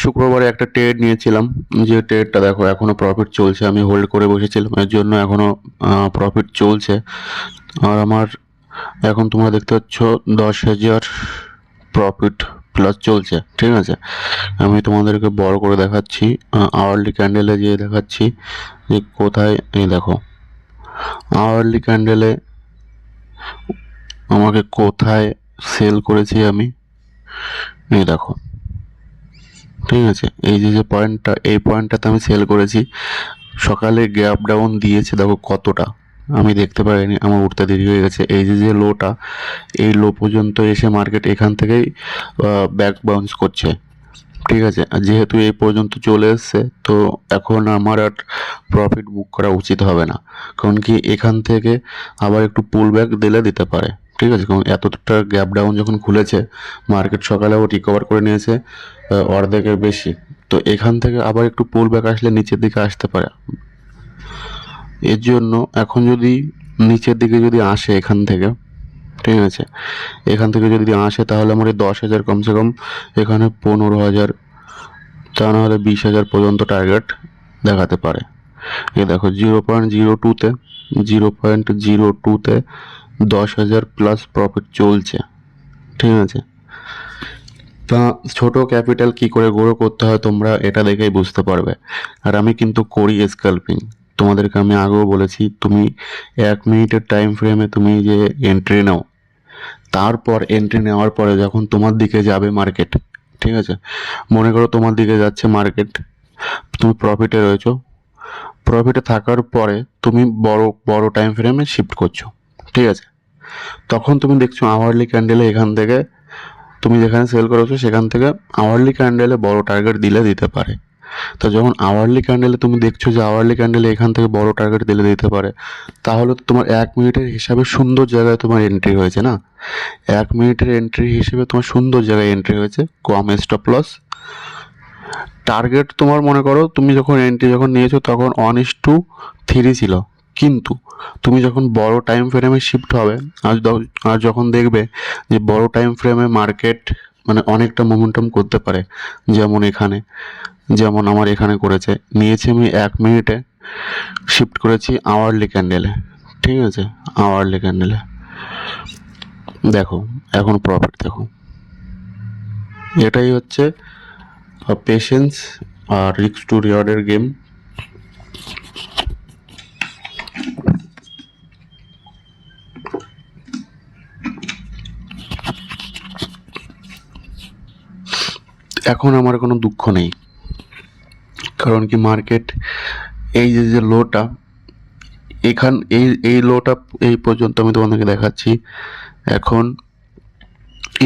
শুক্রবারে একটা ট্রেড নিয়েছিলাম, যে ট্রেডটা দেখো এখনো প্রফিট চলছে। আমি হোল্ড করে বসেছিলাম, এর জন্য এখনো প্রফিট চলছে। আর আমার এখন তোমরা দেখতে পাচ্ছ 10,000 প্রফিট প্লাস চলছে। ঠিক আছে, আমি তোমাদেরকে বড় করে দেখাচ্ছি, আওয়ারলি ক্যান্ডেলে যেয়ে দেখাচ্ছি যে কোথায়। এই দেখো আওয়ারলি ক্যান্ডেলে আমাকে কোথায় সেল করেছি আমি, এই দেখো। ঠিক আছে, এই যে পয়েন্টটা, এই পয়েন্টটাতে আমি সেল করেছি। সকালে গ্যাপ ডাউন দিয়েছে, দেখো কতটা আমি দেখতে পারিনি, আমার উঠতে দেরি হয়ে গেছে। এই যে লোটা, এই লো পর্যন্ত এসে মার্কেট এখান থেকেই ব্যাক বাউন্স করছে। ঠিক আছে, আর যেহেতু এই পর্যন্ত চলে এসছে, তো এখন আমার আর প্রফিট বুক করা উচিত হবে না। কারণ কি এখান থেকে আবার একটু পুল ব্যাক দিলে দিতে পারে। ঠিক আছে, কারণ এতটা গ্যাপ ডাউন যখন খুলেছে, মার্কেট সকালেও রিকভার করে নিয়েছে অর্ধেকের বেশি। তো এখান থেকে আবার একটু পুল ব্যাক আসলে নিচের দিকে আসতে পারে। এর জন্য এখন যদি নিচের দিকে যদি আসে এখান থেকে, ঠিক আছে, এখান থেকে যদি আসে তাহলে আমার এই 10,000 কমসে কম এখানে 15,000, তা নাহলে 20,000 পর্যন্ত টার্গেট দেখাতে পারে। এ দেখো 0.02-তে 0.02-তে 10,000 প্লাস প্রফিট চলছে। ঠিক আছে, তা ছোট ক্যাপিটাল কি করে গ্রো করতে হয় তোমরা এটা দেখেই বুঝতে পারবে। আর আমি কিন্তু করি স্ক্যাল্পিং, তোমাদেরকে আমি আগেও বলেছি। তুমি 1 মিনিটের টাইম ফ্রেমে তুমি যে এন্ট্রি নাও, তারপর এন্ট্রি নেওয়ার পরে যখন তোমার দিকে যাবে মার্কেট, ঠিক আছে, মনে করো তোমার দিকে যাচ্ছে মার্কেট, তুমি প্রফিটে রয়েছো, প্রফিটে থাকার পরে তুমি বড় বড় টাইম ফ্রেমে শিফট করছো। ঠিক আছে, তখন তুমি দেখছো আওয়ারলি ক্যান্ডেলে এখান থেকে তুমি যেখানে সেল করেছো সেখান থেকে আওয়ারলি ক্যান্ডেলে বড় টার্গেট দিলে দিতে পারে। তো যখন আওয়ারলি ক্যান্ডেলে তুমি দেখছো যে আওয়ারলি ক্যান্ডেলে এখান থেকে বড় টার্গেট দিলে দিতে পারে, তাহলে তো তোমার 1 মিনিটের হিসাবে সুন্দর জায়গায় তোমার এন্ট্রি হয়েছে না। 1 মিনিটের এন্ট্রি হিসেবে তোমার সুন্দর জায়গায় এন্ট্রি হয়েছে, কম স্টপ লস। টার্গেট তোমার মনে করো তুমি যখন এন্ট্রি যখন নিয়েছো তখন 1:3 ছিল, কিন্তু তুমি যখন বড় টাইম ফ্রেমে শিফট হবে, আর যখন দেখবে যে বড় টাইম ফ্রেমে মার্কেট মানে অনেকটা মোমেন্টাম করতে পারে, যেমন এখানে, যেমন আমার এখানে করেছে, নিয়েছি আমি 1 মিনিটে, শিফট করেছি আওয়ারলি ক্যান্ডেলে। ঠিক আছে, আওয়ারলি ক্যান্ডেলে দেখো এখন প্রফিট দেখো। এটাই হচ্ছে পেশেন্স আর রিস্ক টু রিওয়ার্ডের গেম। এখন আমার কোনো দুঃখ নেই, কারণ কি মার্কেট এই যে লোটা, এই লোটা এই পর্যন্ত আমি তোমাদেরকে দেখাচ্ছি। এখন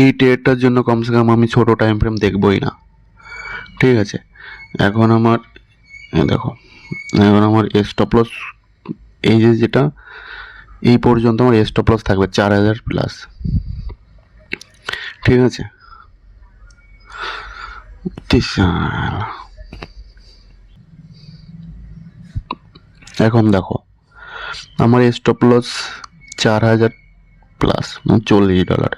এই ট্রেডটার জন্য কমসে কম আমি ছোট টাইম ফ্রেম দেখবই না। ঠিক আছে, এখন আমার দেখো, এখন আমার স্টপ লস এই যেটা এই পর্যন্ত আমার স্টপ লস থাকবে 4,000 প্লাস। ঠিক আছে, এখন দেখো আমার স্টপ লস 4,000 প্লাস, মানে $40।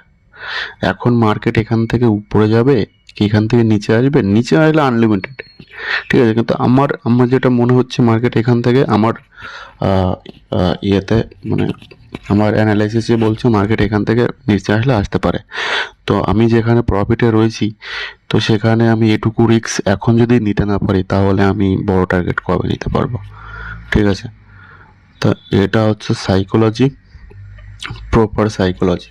এখন মার্কেট এখান থেকে উপরে যাবে কি এখান থেকে নিচে আসবে? নিচে আসলে আনলিমিটেড। ঠিক আছে, কিন্তু আমার যেটা মনে হচ্ছে মার্কেট এখান থেকে আমার ইয়েতে মানে আমার অ্যানালাইসিসে বলছে মার্কেট এখান থেকে নিচে আসলে আসতে পারে। তো আমি যেখানে প্রফিটে রয়েছি, তো সেখানে আমি এটুকু রিস্ক এখন যদি নিতে না পারি তাহলে আমি বড় টার্গেট কবে নিতে পারবো? ঠিক আছে, তা এটা হচ্ছে সাইকোলজি, প্রপার সাইকোলজি।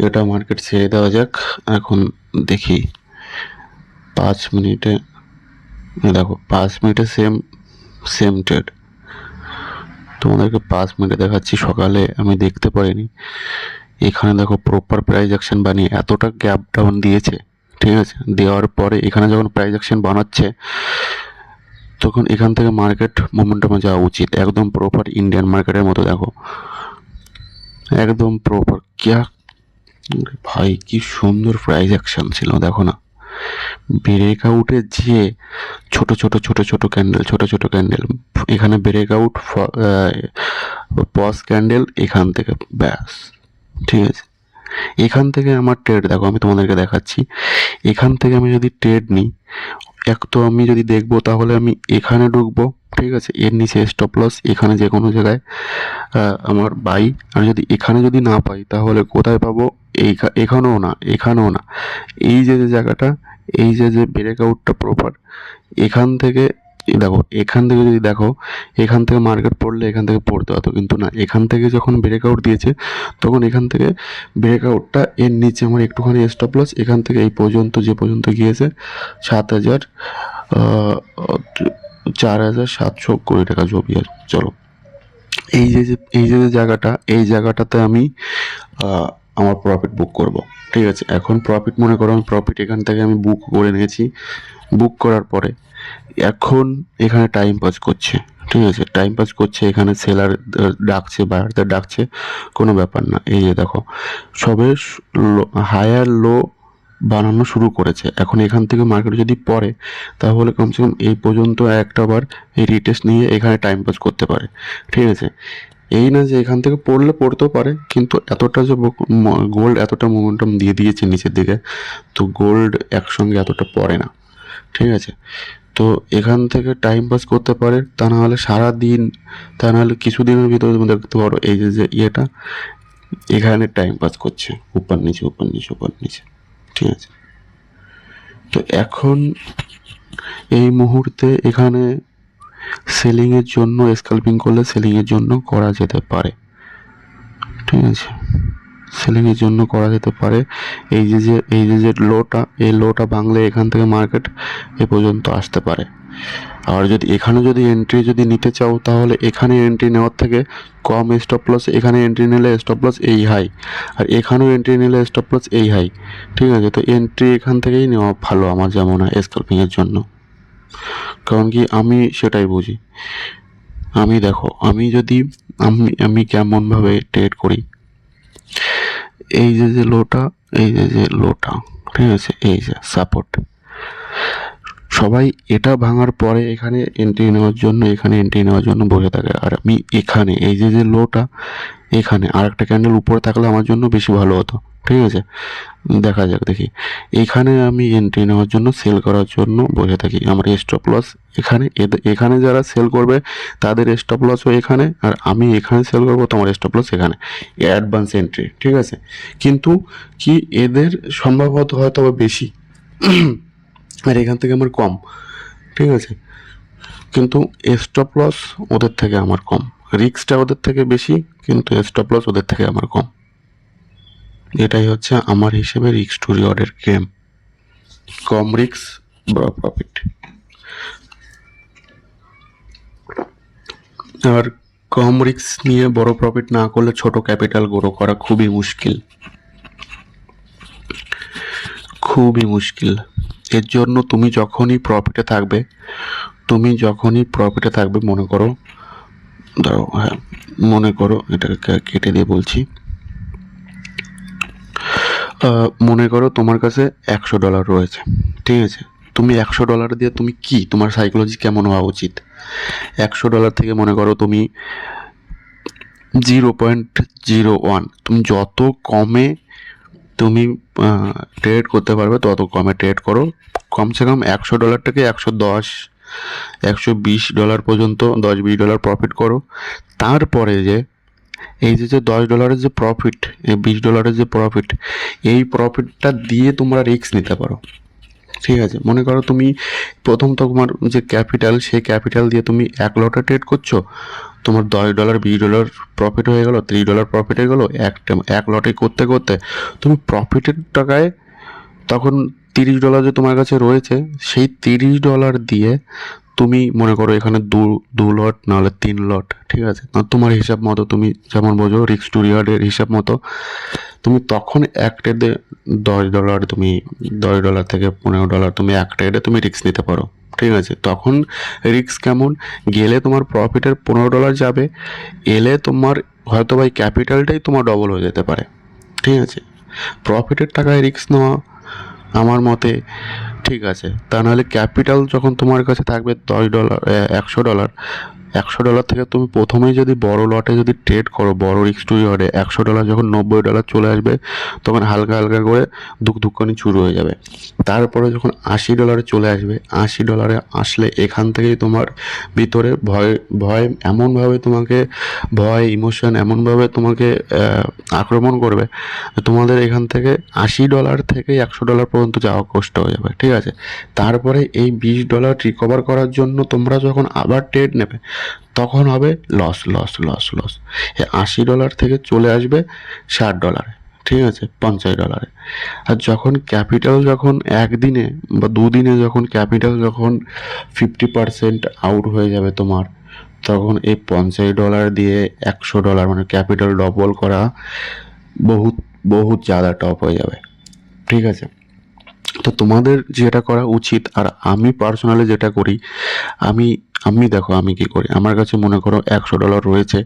এটা মার্কেট ছেড়ে দেওয়া যাক। এখন দেখি 5 মিনিটে, দেখো 5 মিনিটে সেম সেম ট্রেড তোমাদেরকে 5 মিনিটে দেখাচ্ছি। সকালে আমি দেখতে পারিনি, এখানে দেখো প্রপার প্রাইস অ্যাকশন বানিয়ে এতটা গ্যাপ ডাউন দিয়েছে। ঠিক আছে, দেওয়ার পরে এখানে যখন প্রাইস অ্যাকশন বানাচ্ছে তখন এখান থেকে মার্কেট মোমেন্টামে যাওয়া উচিত, একদম প্রপার ইন্ডিয়ান মার্কেটের মতো। দেখো একদম প্রপার ক্যা ভাই, কি সুন্দর প্রাইস অ্যাকশন ছিল দেখো না। ব্রেক আউটে যে ছোট ছোট ছোট ছোট ক্যান্ডেল, ছোট ছোট ক্যান্ডেল, এখানে ব্রেক আউট, পজ ক্যান্ডেল, এখান থেকে ব্যাস। ঠিক আছে, এখান থেকে আমার ট্রেড দেখো, আমি তোমাদেরকে দেখাচ্ছি। এখান থেকে আমি যদি ট্রেড নিই এক তো আমি যদি দেখবো তাহলে আমি এখানে ঢুকবো, ঠিক আছে, এর নিচে স্টপ লস এখানে যে কোনো জায়গায় আমার বাই। আর যদি এখানে যদি না পাই তাহলে কোথায় পাবো? এখানেও না, এখানেও না। এই যে জায়গাটা, এই যে ব্রেকআউটটা প্রপার, এখান থেকে দেখো, এখান থেকে যদি দেখো, এখান থেকে মার্কেট পড়লে এখান থেকে পড়তে হতো, কিন্তু না, এখান থেকে যখন ব্রেকআউট দিয়েছে তখন এখান থেকে ব্রেকআউটটা এর নিচে আমার একটুখানি স্টপ লস, এখান থেকে এই পর্যন্ত যে পর্যন্ত গিয়েছে 7,000 4,720 টাকা জবি আর চলো। এই যে জায়গাটা, এই জায়গাটাতে আমি আমার প্রফিট বুক করব, ঠিক আছে। এখন প্রফিট মনে করো আমি প্রফিট এখান থেকে আমি বুক করে নিয়েছি। বুক করার পরে এখন এখানে টাইম পাস করছে, ঠিক আছে, টাইম পাস করছে, এখানে সেলার ডাকছে, বায়ারদের ডাকছে, কোনো ব্যাপার না। এই যে দেখো, সবে হায়ার লো বানানো শুরু করেছে। এখন এখান থেকে মার্কেট যদি পড়ে তাহলে কমসে কম এই পর্যন্ত একটা বার এই রিটেস্ট নিয়ে এখানে টাইম পাস করতে পারে, ঠিক আছে। এই না যে এখান থেকে পড়লে পড়তেও পারে, কিন্তু এতটা যে গোল্ড এতটা মোমেন্টাম দিয়ে দিয়েছে নিচের দিকে, তো গোল্ড একসঙ্গে এতটা পড়ে না, ঠিক আছে। তো এখান থেকে টাইম পাস করতে পারে, তা নাহলে সারা দিন, তা নাহলে কিছুদিনের ভিতরে তুমি দেখতে পারো এই যে ইয়েটা এখানে টাইম পাস করছে, উপর নিচে উপর নিচে উপর নিচে, ঠিক আছে। তো এখন এই মুহূর্তে এখানে সেলিংয়ের জন্য, স্ক্যালপিং করলে সেলিংয়ের জন্য করা যেতে পারে, ঠিক আছে, সেলিংয়ের জন্য করা যেতে পারে। এই যে লোটা, এই লোটা ভাঙলে এখান থেকে মার্কেট এ পর্যন্ত আসতে পারে। আর যদি এখানে যদি এন্ট্রি যদি নিতে চাও তাহলে এখানে এন্ট্রি নেওয়ার থেকে কম স্টপ লস এখানে এন্ট্রি নিলে স্টপ লস এই হাই, আর এখানেও এন্ট্রি নিলে স্টপ লস এই হাই, ঠিক আছে। তো এন্ট্রি এখান থেকেই নেওয়া ভালো আমার যেমন হয় স্ক্যালপিংয়ের জন্য, কারণ কি আমি সেটাই বুঝি। আমি দেখো, আমি যদি আমি কেমনভাবে ট্রেড করি, এই যে লোটা, এই যে লোটা, ঠিক আছে, এই যে সাপোর্ট, সবাই এটা ভাঙার পরে এখানে এন্ট্রি নেওয়ার জন্য, এখানে এন্ট্রি নেওয়ার জন্য বসে থাকে। আর আমি এখানে এই যে লোটা, এখানে আর একটা ক্যান্ডেল উপরে থাকলে আমার জন্য বেশি ভালো হতো, ঠিক আছে। দেখা যাক, দেখি, এখানে আমি এন্ট্রি নেওয়ার জন্য, সেল করার জন্য বসে থাকি। আমার স্টপ লস এখানে, এখানে যারা সেল করবে তাদের স্টপ লসও এখানে, আর আমি এখানে সেল করবো তো আমার স্টপ লস এখানে, অ্যাডভান্স এন্ট্রি, ঠিক আছে। কিন্তু কি এদের সম্ভবত হয়তো বেশি আর এখান থেকে আমার কম, ঠিক আছে। কিন্তু স্টপ লস ওদের থেকে আমার কম, রিস্কটা ওদের থেকে বেশি, কিন্তু স্টপ লস ওদের থেকে আমার কম। এটাই হচ্ছে আমার হিসেবে রিস্ক টু রিওয়ার্ডের গেম, কম রিস্ক বড় প্রফিট। আর কম রিস্ক নিয়ে বড় প্রফিট না করলে ছোট ক্যাপিটাল গ্রো করা খুবই মুশকিল, খুবই মুশকিল। এর জন্য তুমি যখনই প্রফিটে থাকবে, মনে করো, দাঁড়াও, হ্যাঁ, মনে করো এটাকে কেটে দিয়ে বলছি, মনে করো তোমার কাছে $100 রয়েছে, ঠিক আছে। তুমি $100 দিয়ে তুমি কি, তোমার সাইকোলজি কেমন হওয়া উচিত? $100 থেকে মনে করো তুমি 0.01, তুমি যত কমে তুমি ট্রেড করতে পারবে তত কমে ট্রেড করো। কমসে কম $100টাকে 110, $120 পর্যন্ত, $10-20 প্রফিট করো। তারপরে যে এই যে $10 যে প্রফিট, এই $20 যে প্রফিট, এই প্রফিটটা দিয়ে তোমরা রিস্ক নিতে পারো, ঠিক আছে। মনে করো তুমি প্রথম তোমার যে ক্যাপিটাল, সেই ক্যাপিটাল দিয়ে তুমি 1 লটে ট্রেড করছো, তোমার $10 $20 প্রফিট হয়ে গেলো, $3 প্রফিট হয়ে গেলো, এক লটে করতে করতে তুমি প্রফিটের টাকায় তখন $30 যে তোমার কাছে রয়েছে, সেই $30 দিয়ে তুমি মনে করো এখানে দু লট নাহলে 3 লট, ঠিক আছে, তোমার হিসাব মতো, তুমি যেমন বোঝো রিস্ক টু রিওয়ার্ডের হিসাব মতো, তুমি তখন এক ট্রেডে $10, তুমি $10 থেকে $15 তুমি এক ট্রেডে তুমি রিস্ক নিতে পারো, ঠিক আছে। তখন রিস্ক কেমন, গেলে তোমার প্রফিটের $15 যাবে, এলে তোমার হয়তো ভাই ক্যাপিটালটাই তোমার ডবল হয়ে যেতে পারে, ঠিক আছে। প্রফিটের টাকায় রিস্ক নেওয়া আমার মতে ঠিক আছে। তা নাহলে ক্যাপিটাল যখন তোমার কাছে থাকবে $10, $100, $100 থেকে তুমি প্রথমেই যদি বড় লটে যদি ট্রেড করো, বড় রিস্ক টু রিওয়ার্ডে, $100 যখন $90 চলে আসবে তখন হালকা হালকা করে দুকদুকানি শুরু হয়ে যাবে। তারপরে যখন $80 চলে আসবে, $80 আসলে এখান থেকেই তোমার ভিতরে ভয় ভয় এমনভাবে তোমাকে ভয় ইমোশন এমনভাবে তোমাকে আক্রমণ করবে, তোমাদের এখান থেকে $80 থেকে $100 পর্যন্ত যাওয়া কষ্ট হয়ে যাবে। ঠিক আছে, তারপরে এই $20 রিকভার করার জন্য তোমরা যখন আবার ট্রেড নেবে তখন হবে লস লস লস লস। এই $80 থেকে চলে আসবে $60, ঠিক আছে, $50। আর যখন ক্যাপিটাল যখন একদিনে বা দুদিনে যখন ক্যাপিটাল যখন 50% আউট হয়ে যাবে তোমার, তখন এই $50 দিয়ে $100 মানে ক্যাপিটাল ডবল করা বহুত বহুত ज़्यादा টপ হয়ে যাবে। ঠিক আছে, তো তোমাদের যেটা করা উচিত, আর আমি পার্সোনালি যেটা করি, আমি আমি দেখো আমি কি করি। আমার কাছে মনে করো $100 রয়েছে,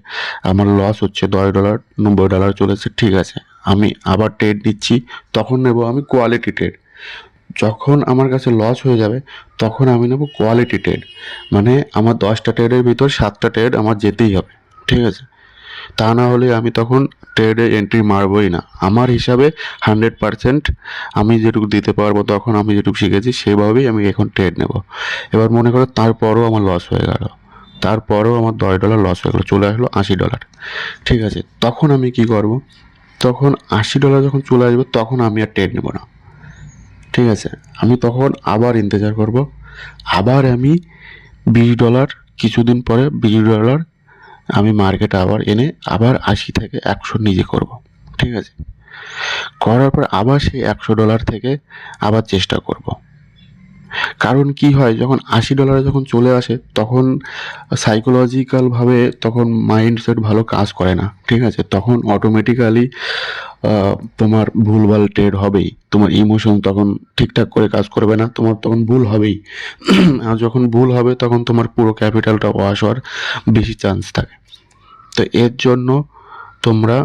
আমার লস হচ্ছে $10, $90 চলেছে, ঠিক আছে, আমি আবার ট্রেড নিচ্ছি, তখন নেব আমি কোয়ালিটি ট্রেড। যখন আমার কাছে লস হয়ে যাবে তখন আমি নেব কোয়ালিটি ট্রেড, মানে আমার 10টা ট্রেডের ভিতর 7টা ট্রেড আমার যেতেই হবে। ঠিক আছে, তা না হলে আমি তখন ট্রেডে এন্ট্রি মারবই না। আমার হিসাবে 100% আমি যেটুকু দিতে পারবো, তখন আমি যেটুকু শিখেছি সেভাবেই আমি এখন ট্রেড নেব। এবার মনে করো তারপরও আমার লস হয়ে গেল, তারপরেও আমার $10 লস হয়ে গেলো, চলে আসলো $80। ঠিক আছে, তখন আমি কি করব, তখন $80 যখন চলে আসবে তখন আমি আর ট্রেড নেব না। ঠিক আছে, আমি তখন আবার ইন্তজার করব, আবার আমি $20 কিছুদিন পরে $20 আমি মার্কেটে আবার এনে আবার 80 থেকে 100 নিজে করব। ঠিক আছে, করার পর আবার সেই $100 থেকে আবার চেষ্টা করব। কারণ কি হয়, যখন $80 যখন চলে আসে তখন সাইকোলজিক্যালভাবে তখন মাইন্ডসেট ভালো কাজ করে না। ঠিক আছে, তখন অটোমেটিক্যালি তোমার ভুলভাল ট্রেড হবেই, তোমার ইমোশন তখন ঠিকঠাক করে কাজ করবে না, তোমার তখন ভুল হবেই। আর যখন ভুল হবে তখন তোমার পুরো ক্যাপিটালটা ওয়াশ হওয়ার বেশি চান্স থাকে। তো এর জন্য তোমরা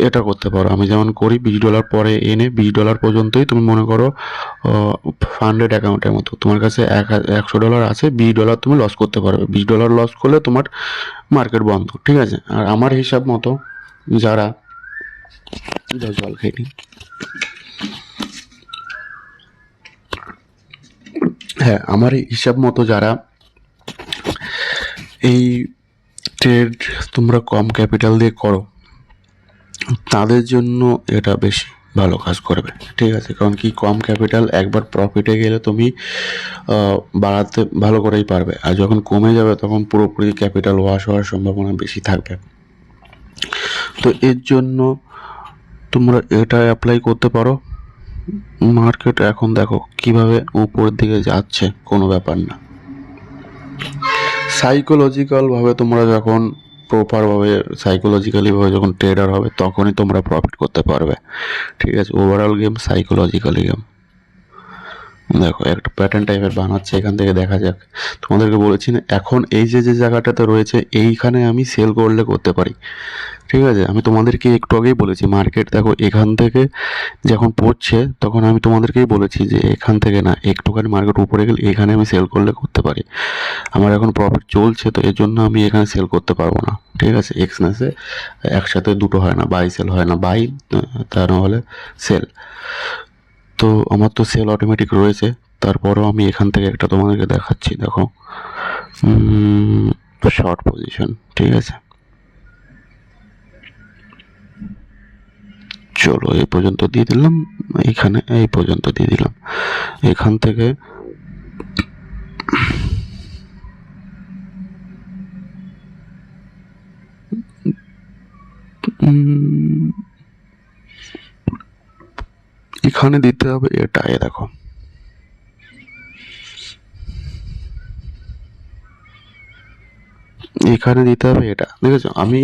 এটা করতে পারো, আমি যেমন করি, $20 পরে এনে $20 পর্যন্তই তুমি মনে করো ফান্ডেড অ্যাকাউন্টের মতো, তোমার কাছে $100 আছে, $20 তুমি লস করতে পারবে। $20 লস করলে তোমার মার্কেট বন্ধ। ঠিক আছে, আর আমার হিসাব মতো যারা জল খেয়ে নিই। হ্যাঁ, আমার হিসাব মতো যারা এই ট্রেড তোমরা কম ক্যাপিটাল দিয়ে করো তাদের জন্য এটা বেশি ভালো কাজ করবে। ঠিক আছে, কারণ কি কম ক্যাপিটাল একবার প্রফিটে গেলে তুমি বাড়াতে ভালো করেই পারবে, আর যখন কমে যাবে তখন পুরোপুরি ক্যাপিটাল ওয়াশ হওয়ার সম্ভাবনা বেশি থাকবে। তো এর জন্য তোমরা এটা অ্যাপ্লাই করতে পারো। মার্কেট এখন দেখো কিভাবে উপরের দিকে যাচ্ছে, কোনো ব্যাপার না। সাইকোলজিক্যালভাবে তোমরা যখন প্রপারভাবে সাইকোলজিক্যালিভাবে যখন ট্রেডার হবে তখনই তোমরা প্রফিট করতে পারবে। ঠিক আছে, ওভারঅল গেম সাইকোলজিক্যালি গেম। দেখো একটা প্যাটার্ন টাইপের বানাচ্ছে, এখান থেকে দেখা যাক। তোমাদেরকে বলেছি না, এখন এই যে যে জায়গাটাতে রয়েছে এইখানে আমি সেল করলে করতে পারি। ঠিক আছে, আমি তোমাদেরকে একটু আগেই বলেছি মার্কেট দেখো এখান থেকে যখন পড়ছে তখন আমি তোমাদেরকেই বলেছি যে এখান থেকে না, একটুখানি মার্কেট উপরে গেলে এখানে আমি সেল করলে করতে পারি। আমার এখন প্রফিট চলছে, তো এর জন্য আমি এখানে সেল করতে পারবো না। ঠিক আছে, এক্সনেসে একসাথে দুটো হয় না, বাই সেল হয় না, বাই তা নাহলে সেল। তো আমার তো সেল অটোমেটিক রয়েছে, তারপরও আমি এখান থেকে একটা তোমাদেরকে দেখাচ্ছি। দেখো শর্ট পজিশন। ঠিক আছে, চলো এই পর্যন্ত দিয়ে দিলাম, এখানে এই পর্যন্ত দিয়ে দিলাম। এখান থেকে এখানে দিতে হবে এটা, এ দেখো এখানে দিতে হবে এটা। দেখেছো, আমি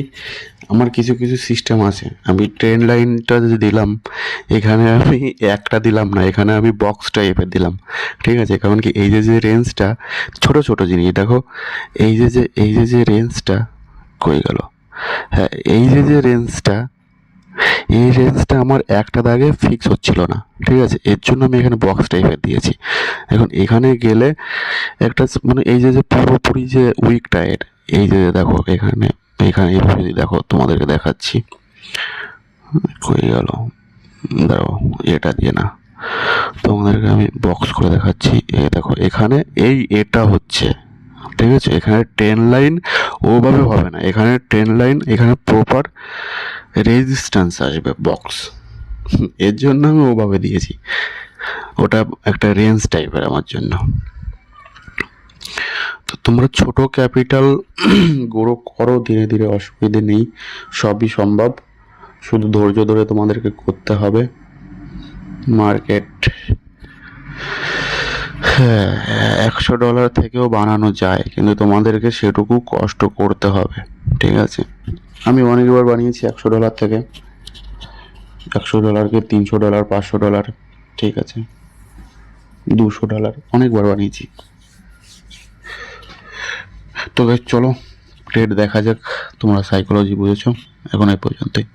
আমার কিছু কিছু সিস্টেম আছে। আমি ট্রেন লাইনটা যে দিলাম এখানে আমি একটা দিলাম না, এখানে আমি বক্স টাইপের দিলাম। ঠিক আছে, কারণ কি এই যে যে রেঞ্জটা, ছোট ছোট জিনিস দেখো, এই যে যে এই যে যে রেঞ্জটা কই গেল, হ্যাঁ এই যে যে রেঞ্জটা, এই রেঞ্জটা আমার একটা দাগে ফিক্স হচ্ছিল না। ঠিক আছে, এর জন্য আমি এখানে বক্স টাইপের দিয়েছি। এখন এখানে গেলে একটা মানে এই যে পুরোপুরি যে উইকটা এর, এই যে দেখো এখানে, এখানে এইভাবে যদি দেখো, তোমাদেরকে দেখাচ্ছি, কই গেল, দাঁড়াও এটা দিয়ে না, তোমাদেরকে আমি বক্স করে দেখাচ্ছি। এই দেখো এখানে এই এটা হচ্ছে, ঠিক আছে, এখানে ট্রেন লাইন ওভাবে হবে না, এখানে ট্রেন লাইন, এখানে প্রপার রেজিস্ট্যান্স আসবে বক্স, এর জন্য আমি ওভাবে দিয়েছি, ওটা একটা রেঞ্জ টাইপের আমার জন্য। তো তোমরা ছোট ক্যাপিটাল গ্রো করো ধীরে ধীরে, অসুবিধে নেই, সবই সম্ভব, শুধু ধৈর্য ধরে তোমাদেরকে করতে হবে। মার্কেট হ্যাঁ, $100 থেকেও বানানো যায়, কিন্তু তোমাদেরকে সেটুকু কষ্ট করতে হবে, ঠিক আছে। আমি অনেকবার বানিয়েছি $100 থেকে, $100কে $300, $500, ঠিক আছে, $200, অনেকবার বানিয়েছি। তো guys, চলো ট্রেড দেখা যাক, তোমরা সাইকোলজি বুঝেছো, এখন এই পর্যন্তই।